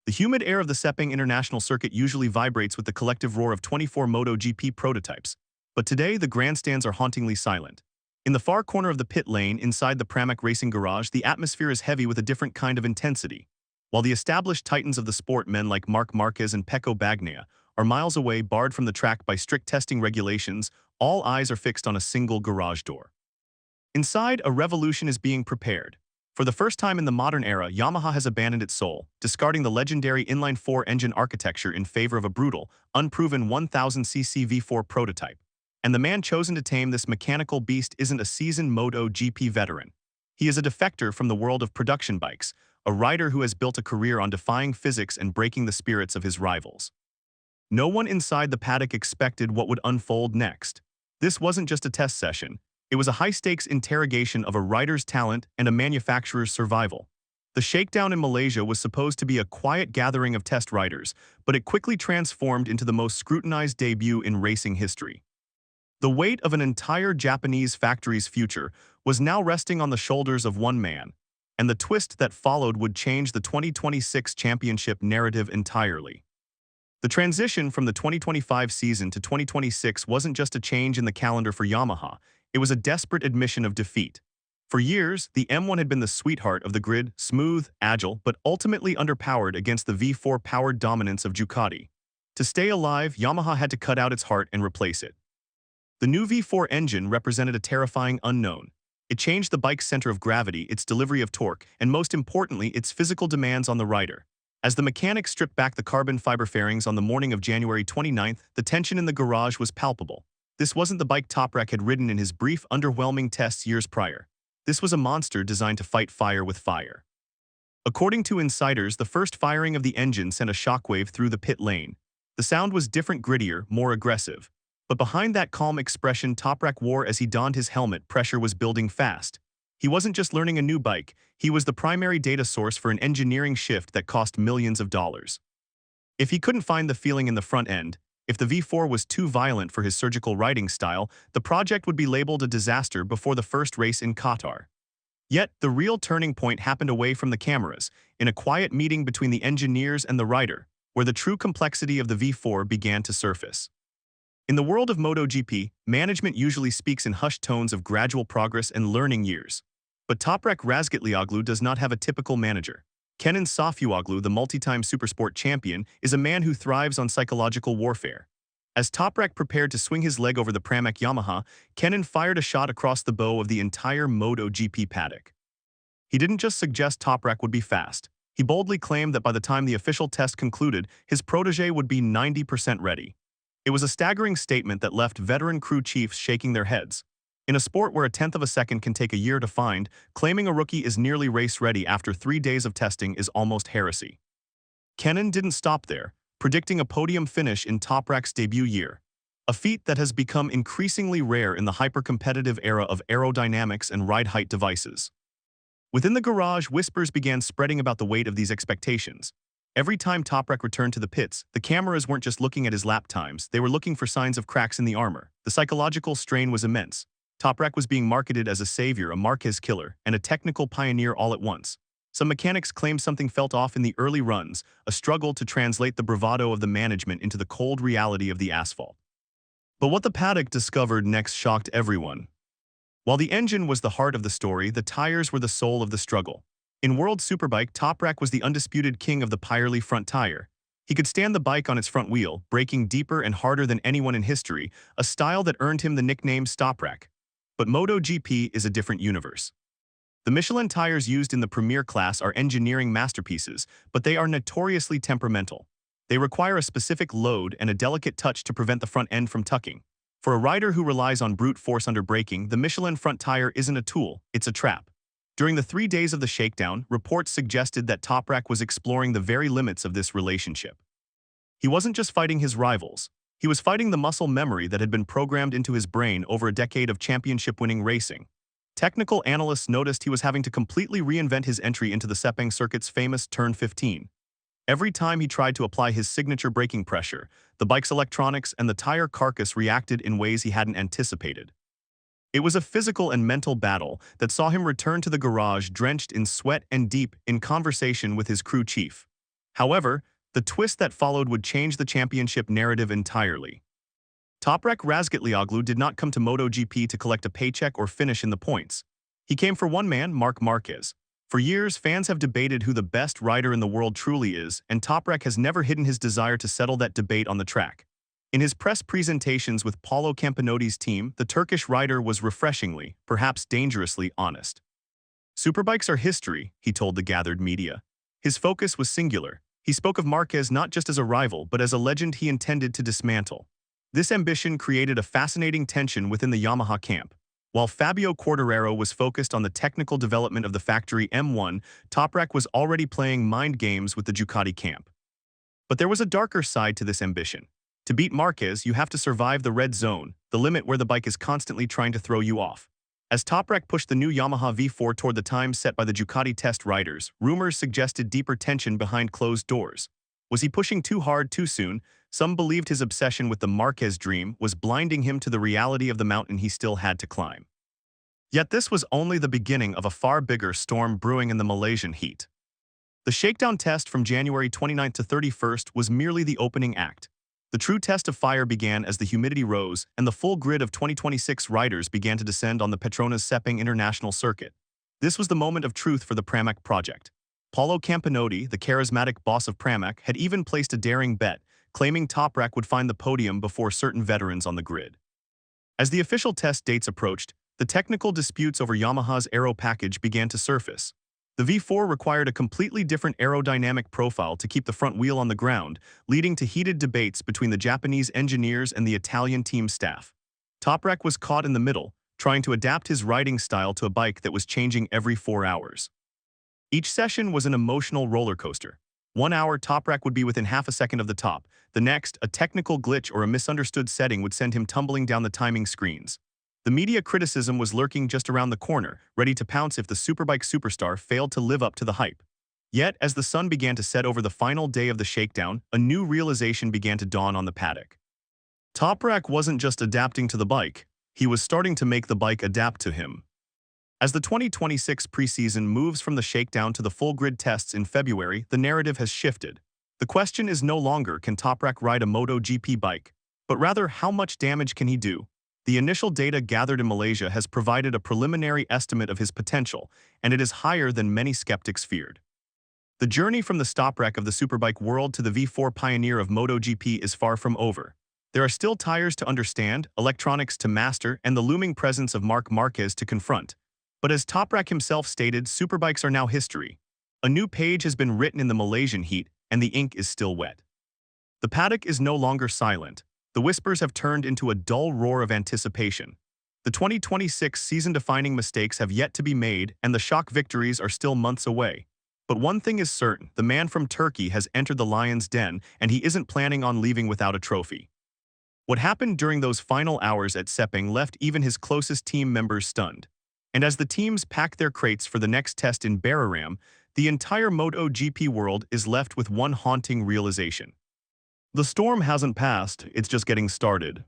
The humid air of the Sepang International Circuit usually vibrates with the collective roar of 24 MotoGP prototypes, but today the grandstands are hauntingly silent. In the far corner of the pit lane inside the Pramac racing garage, the atmosphere is heavy with a different kind of intensity. While the established titans of the sport, men like Marc Marquez and Pecco Bagnaia, are miles away, barred from the track by strict testing regulations, all eyes are fixed on a single garage door. Inside, a revolution is being prepared. For the first time in the modern era, Yamaha has abandoned its soul, discarding the legendary inline-4 engine architecture in favor of a brutal, unproven 1000cc V4 prototype. And the man chosen to tame this mechanical beast isn't a seasoned MotoGP veteran. He is a defector from the world of production bikes, a rider who has built a career on defying physics and breaking the spirits of his rivals. No one inside the paddock expected what would unfold next. This wasn't just a test session. It was a high-stakes interrogation of a rider's talent and a manufacturer's survival. The shakedown in Malaysia was supposed to be a quiet gathering of test riders, but it quickly transformed into the most scrutinized debut in racing history. The weight of an entire Japanese factory's future was now resting on the shoulders of one man, and the twist that followed would change the 2026 championship narrative entirely. The transition from the 2025 season to 2026 wasn't just a change in the calendar for Yamaha, it was a desperate admission of defeat. For years, the M1 had been the sweetheart of the grid, smooth, agile, but ultimately underpowered against the V4 powered dominance of Ducati. To stay alive, Yamaha had to cut out its heart and replace it. The new V4 engine represented a terrifying unknown. It changed the bike's center of gravity, its delivery of torque, and most importantly, its physical demands on the rider. As the mechanics stripped back the carbon fiber fairings on the morning of January 29th, the tension in the garage was palpable. This wasn't the bike Toprak had ridden in his brief, underwhelming tests years prior. This was a monster designed to fight fire with fire. According to insiders, the first firing of the engine sent a shockwave through the pit lane. The sound was different, grittier, more aggressive. But behind that calm expression Toprak wore as he donned his helmet, pressure was building fast. He wasn't just learning a new bike, he was the primary data source for an engineering shift that cost millions of dollars. If he couldn't find the feeling in the front end, if the V4 was too violent for his surgical riding style, the project would be labeled a disaster before the first race in Qatar. Yet, the real turning point happened away from the cameras, in a quiet meeting between the engineers and the rider, where the true complexity of the V4 began to surface. In the world of MotoGP, management usually speaks in hushed tones of gradual progress and learning years. But Toprak Razgatlioglu does not have a typical manager. Kenan Sofuoglu, the multi-time supersport champion, is a man who thrives on psychological warfare. As Toprak prepared to swing his leg over the Pramac Yamaha, Kenan fired a shot across the bow of the entire MotoGP paddock. He didn't just suggest Toprak would be fast. He boldly claimed that by the time the official test concluded, his protege would be 90% ready. It was a staggering statement that left veteran crew chiefs shaking their heads. In a sport where a tenth of a second can take a year to find, claiming a rookie is nearly race-ready after 3 days of testing is almost heresy. Kenan didn't stop there, predicting a podium finish in Toprak's debut year, a feat that has become increasingly rare in the hyper-competitive era of aerodynamics and ride height devices. Within the garage, whispers began spreading about the weight of these expectations. Every time Toprak returned to the pits, the cameras weren't just looking at his lap times, they were looking for signs of cracks in the armor. The psychological strain was immense. Toprak was being marketed as a savior, a Marquez killer, and a technical pioneer all at once. Some mechanics claimed something felt off in the early runs, a struggle to translate the bravado of the management into the cold reality of the asphalt. But what the paddock discovered next shocked everyone. While the engine was the heart of the story, the tires were the soul of the struggle. In World Superbike, Toprak was the undisputed king of the Pirelli front tire. He could stand the bike on its front wheel, braking deeper and harder than anyone in history, a style that earned him the nickname Toprak. But MotoGP is a different universe. The Michelin tires used in the Premier class are engineering masterpieces, but they are notoriously temperamental. They require a specific load and a delicate touch to prevent the front end from tucking. For a rider who relies on brute force under braking, the Michelin front tire isn't a tool, it's a trap. During the 3 days of the shakedown, reports suggested that Toprak was exploring the very limits of this relationship. He wasn't just fighting his rivals. He was fighting the muscle memory that had been programmed into his brain over a decade of championship-winning racing. Technical analysts noticed he was having to completely reinvent his entry into the Sepang circuit's famous Turn 15. Every time he tried to apply his signature braking pressure, the bike's electronics and the tire carcass reacted in ways he hadn't anticipated. It was a physical and mental battle that saw him return to the garage drenched in sweat and deep in conversation with his crew chief. However, the twist that followed would change the championship narrative entirely. Toprak Razgatlioglu did not come to MotoGP to collect a paycheck or finish in the points. He came for one man, Marc Marquez. For years, fans have debated who the best rider in the world truly is, and Toprak has never hidden his desire to settle that debate on the track. In his press presentations with Paulo Campanotti's team, the Turkish rider was refreshingly, perhaps dangerously, honest. "Superbikes are history," he told the gathered media. His focus was singular. He spoke of Marquez not just as a rival, but as a legend he intended to dismantle. This ambition created a fascinating tension within the Yamaha camp. While Fabio Quartararo was focused on the technical development of the factory M1, Toprak was already playing mind games with the Ducati camp. But there was a darker side to this ambition. To beat Marquez, you have to survive the red zone, the limit where the bike is constantly trying to throw you off. As Toprak pushed the new Yamaha V4 toward the time set by the Ducati test riders, rumors suggested deeper tension behind closed doors. Was he pushing too hard too soon? Some believed his obsession with the Marquez dream was blinding him to the reality of the mountain he still had to climb. Yet this was only the beginning of a far bigger storm brewing in the Malaysian heat. The shakedown test from January 29th to 31st was merely the opening act. The true test of fire began as the humidity rose and the full grid of 2026 riders began to descend on the Petronas Sepang International Circuit. This was the moment of truth for the Pramac project. Paulo Campanotti, the charismatic boss of Pramac, had even placed a daring bet, claiming Toprak would find the podium before certain veterans on the grid. As the official test dates approached, the technical disputes over Yamaha's aero package began to surface. The V4 required a completely different aerodynamic profile to keep the front wheel on the ground, leading to heated debates between the Japanese engineers and the Italian team staff. Toprak was caught in the middle, trying to adapt his riding style to a bike that was changing every 4 hours. Each session was an emotional roller coaster. 1 hour, Toprak would be within half a second of the top. The next, a technical glitch or a misunderstood setting would send him tumbling down the timing screens. The media criticism was lurking just around the corner, ready to pounce if the superbike superstar failed to live up to the hype. Yet, as the sun began to set over the final day of the shakedown, a new realization began to dawn on the paddock. Toprak wasn't just adapting to the bike, he was starting to make the bike adapt to him. As the 2026 preseason moves from the shakedown to the full grid tests in February, the narrative has shifted. The question is no longer can Toprak ride a MotoGP bike, but rather how much damage can he do? The initial data gathered in Malaysia has provided a preliminary estimate of his potential, and it is higher than many skeptics feared. The journey from the stopwreck of the superbike world to the V4 pioneer of MotoGP is far from over. There are still tires to understand, electronics to master, and the looming presence of Marc Marquez to confront. But as Toprak himself stated, superbikes are now history. A new page has been written in the Malaysian heat, and the ink is still wet. The paddock is no longer silent. The whispers have turned into a dull roar of anticipation. The 2026 season-defining mistakes have yet to be made, and the shock victories are still months away. But one thing is certain, the man from Turkey has entered the lion's den, and he isn't planning on leaving without a trophy. What happened during those final hours at Sepang left even his closest team members stunned. And as the teams pack their crates for the next test in Bararam, the entire MotoGP world is left with one haunting realization. The storm hasn't passed, it's just getting started.